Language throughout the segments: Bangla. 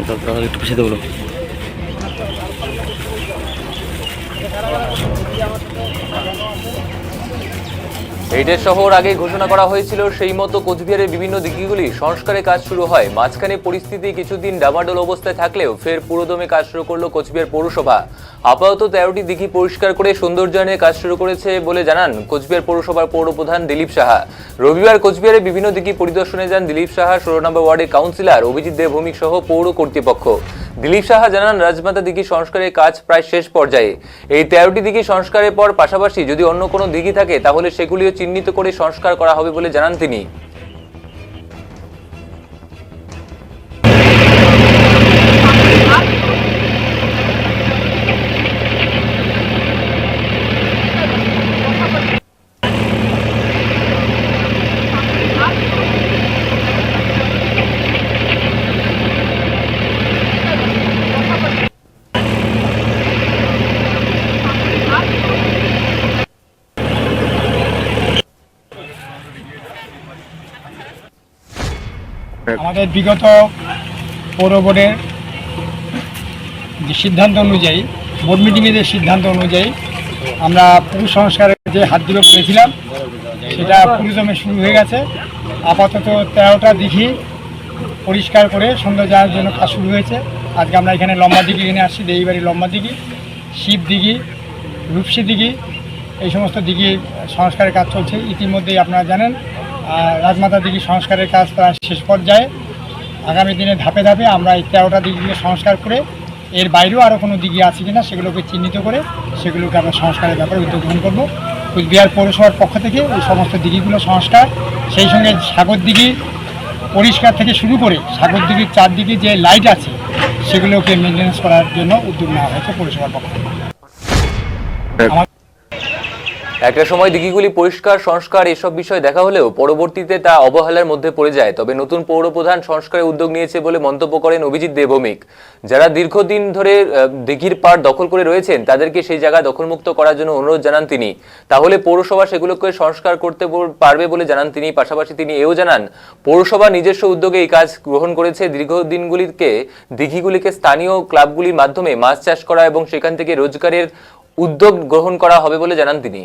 একটু পিছিয়ে দেবো। এইটের শহর আগে ঘোষণা করা হয়েছিল, সেই মতো কোচবিহারের বিভিন্ন দিঘিগুলি সংস্কারের কাজ শুরু হয়। মাঝখানে পরিস্থিতি কিছুদিন ডামাডোল অবস্থায় থাকলেও ফের পুরোদমে কাজ শুরু করলো কোচবিহার পৌরসভা। আপাতত 13টি দিঘি পরিষ্কার করে সৌন্দর্যায়নের কাজ শুরু করেছে বলে জানান কোচবিহার পৌরসভার পৌরপ্রধান দিলীপ সাহা। রবিবার কোচবিহারের বিভিন্ন দিঘি পরিদর্শনে যান দিলীপ সাহা, 16 নম্বর ওয়ার্ডের কাউন্সিলর অভিজিৎ দেবভৌমিক সহ পৌর কর্তৃপক্ষ। দিলীপ সাহা জানান, রাজমাতা দিঘি সংস্কারের কাজ প্রায় শেষ পর্যায়ে। এই 13টি দিঘি সংস্কারের পর পাশাপাশি যদি অন্য কোনো দিঘি থাকে তাহলে সেগুলিও চিহ্নিত করে সংস্কার করা হবে বলে জানান তিনি। আমাদের বিগত পৌর বোর্ডের যে সিদ্ধান্ত অনুযায়ী, বোর্ড মিটিংয়ে যে সিদ্ধান্ত অনুযায়ী আমরা পুকুর সংস্কারের যে হাত দিবে বলেছিলাম সেটা পুরোদমে শুরু হয়ে গেছে। আপাতত 13টা দিঘি পরিষ্কার করে সৌন্দর্যের জন্য কাজ শুরু হয়েছে। আজকে আমরা এখানে লম্বা দিঘি এনে আসছি, দেইবাড়ি লম্বা দিঘি, শিব দিঘি, রূপসী দিঘি, এই সমস্ত দিঘির সংস্কারের কাজ চলছে। ইতিমধ্যেই আপনারা জানেন রাজমাতা দিঘি সংস্কারের কাজ প্রায় শেষ পর্যায়ে। আগামী দিনে ধাপে ধাপে আমরা এই 13টা দিঘিকে সংস্কার করে এর বাইরেও আরও কোনো দিঘি আছে কিনা সেগুলোকে চিহ্নিত করে সেগুলোকে আমরা সংস্কারের ব্যাপারে উদ্যোগ গ্রহণ করবো। কোচবিহার পৌরসভার পক্ষ থেকে এই সমস্ত দিঘিগুলো সংস্কার, সেই সঙ্গে সাগর দিঘি পরিষ্কার থেকে শুরু করে সাগর দিঘির চারদিকে যে লাইট আছে সেগুলোকে মেনটেন্যান্স করার জন্য উদ্যোগ নেওয়া হয়েছে পৌরসভার পক্ষ থেকে। একটা সময় দিঘিগুলি পরিষ্কার সংস্কার এসব বিষয় দেখা হলেও পরবর্তীতে তা অবহেলার মধ্যে পড়ে যায়। তবে নতুন পৌরপ্রধান সংস্কারের উদ্যোগ নিয়েছে বলে মন্তব্য করেন অভিজিৎ দেবভৌমিক। যারা দীর্ঘদিন ধরে দিঘির পাড় দখল করে রয়েছেন তাদেরকে সেই জায়গা দখলমুক্ত করার জন্য অনুরোধ জানান তিনি। তাহলে পৌরসভা সেগুলোকে সংস্কার করতে পারবে বলে জানান তিনি। পাশাপাশি তিনি এও জানান, পৌরসভা নিজস্ব উদ্যোগে এই কাজ গ্রহণ করেছে। দিঘিগুলিকে স্থানীয় ক্লাবগুলির মাধ্যমে মাছ চাষ করা এবং সেখান থেকে রোজগারের উদ্যোগ গ্রহণ করা হবে বলে জানান তিনি।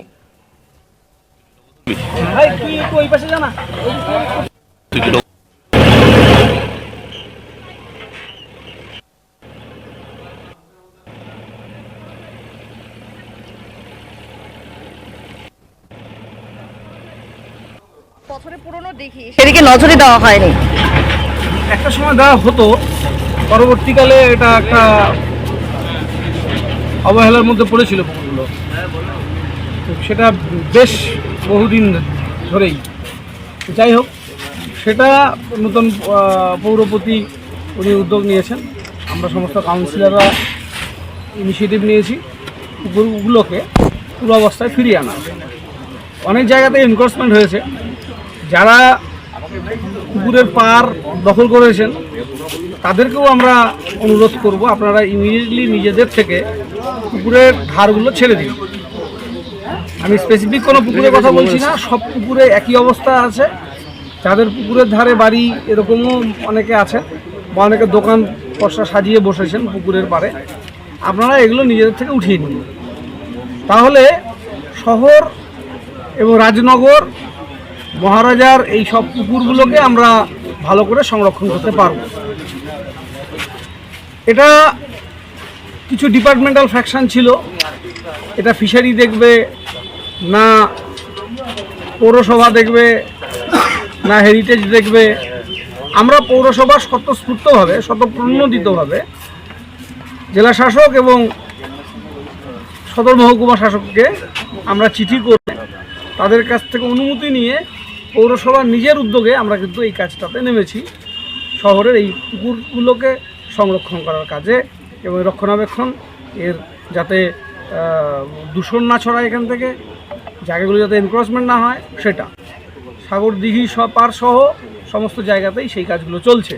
বছরের পুরনো দেখি সেদিকে নজরে দেওয়া হয়নি। একটা সময় দেওয়া হতো, পরবর্তীকালে এটা একটা অবহেলার মধ্যে পড়েছিল পুকুরগুলো। সেটা বেশ বহুদিন ধরেই। যাই হোক, সেটা নতুন পৌরপতি উনি উদ্যোগ নিয়েছেন। আমরা সমস্ত কাউন্সিলররা ইনিশিয়েটিভ নিয়েছি পুকুরগুলোকে পূর্বাবস্থায় ফিরিয়ে আনা। অনেক জায়গাতে এনক্রোচমেন্ট হয়েছে। যারা পুকুরের পাড় দখল করেছেন তাদেরকেও আমরা অনুরোধ করব, আপনারা ইমিডিয়েটলি নিজেদের থেকে পুকুরের ধারগুলো ছেড়ে দিন। আমি স্পেসিফিক কোনো পুকুরের কথা বলছি না, সব পুকুরে একই অবস্থা আছে। যাদের পুকুরের ধারে বাড়ি এরকমও অনেকে আছে, বা অনেকে দোকান পশা সাজিয়ে বসেছেন পুকুরের পাড়ে, আপনারা এগুলো নিজেদের থেকে উঠিয়ে নিন। তাহলে শহর এবং রাজনগর, মহারাজার এই সব পুকুরগুলোকে আমরা ভালো করে সংরক্ষণ করতে পারব। এটা কিছু ডিপার্টমেন্টাল ফ্যাকশন ছিল, এটা ফিশারি দেখবে না, পৌরসভা দেখবে না, হেরিটেজ দেখবে। আমরা পৌরসভা স্বতঃস্ফূর্তভাবে, স্বতঃপ্রণোদিতভাবে জেলা শাসক এবং সদর মহকুমা শাসককে আমরা চিঠি করে তাদের কাছ থেকে অনুমতি নিয়ে পৌরসভার নিজের উদ্যোগে আমরা কিন্তু এই কাজটাতে নেমেছি, শহরের এই পুকুরগুলোকে সংরক্ষণ করার কাজে এবং রক্ষণাবেক্ষণ, এর যাতে দূষণ না ছড়ায়, এখান থেকে জায়গাগুলো যাতে এনক্রোচমেন্ট না হয় সেটা। সাগর দিঘি পার সহ সমস্ত জায়গাতেই সেই কাজগুলো চলছে।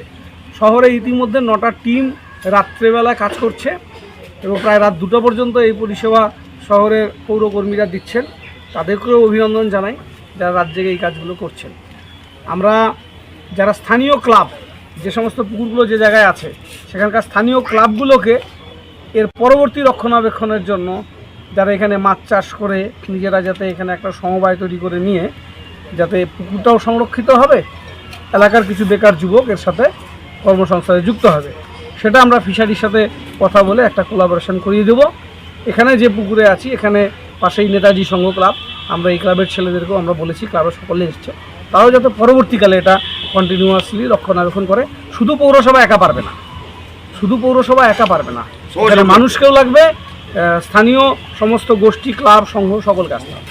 শহরে ইতিমধ্যে 9টা টিম রাত্রেবেলা কাজ করছে এবং প্রায় রাত 2টা পর্যন্ত এই পরিষেবা শহরের পৌরকর্মীরা দিচ্ছেন। তাদেরকেও অভিনন্দন জানাই যারা রাত জেগে এই কাজগুলো করছেন। আমরা যারা স্থানীয় ক্লাব যে সমস্ত পুকুরগুলো যে জায়গায় আছে সেখানকার স্থানীয় ক্লাবগুলোকে এর পরবর্তী রক্ষণাবেক্ষণের জন্য যারা এখানে মাছ চাষ করে নিজেরা যাতে এখানে একটা সমবায় তৈরি করে নিয়ে যাতে পুকুরটাও সংরক্ষিত হবে, এলাকার কিছু বেকার যুবক এর সাথে কর্মসংস্থানে যুক্ত হবে, সেটা আমরা ফিশারির সাথে কথা বলে একটা কোলাবোরেশন করিয়ে দেবো। এখানে যে পুকুরে আছি এখানে পাশেই নেতাজি সংঘ ক্লাব, আমরা এই ক্লাবের ছেলেদেরকেও আমরা বলেছি, ক্লাবের সকলে এসছে, তারাও যাতে পরবর্তীকালে এটা কন্টিনিউয়াসলি রক্ষণাবেক্ষণ করে। শুধু পৌরসভা একা পারবে না, এখানে মানুষকেও লাগবে, স্থানীয় সমস্ত গোষ্ঠী, ক্লাব, সংঘ সকলকে আসতে হবে।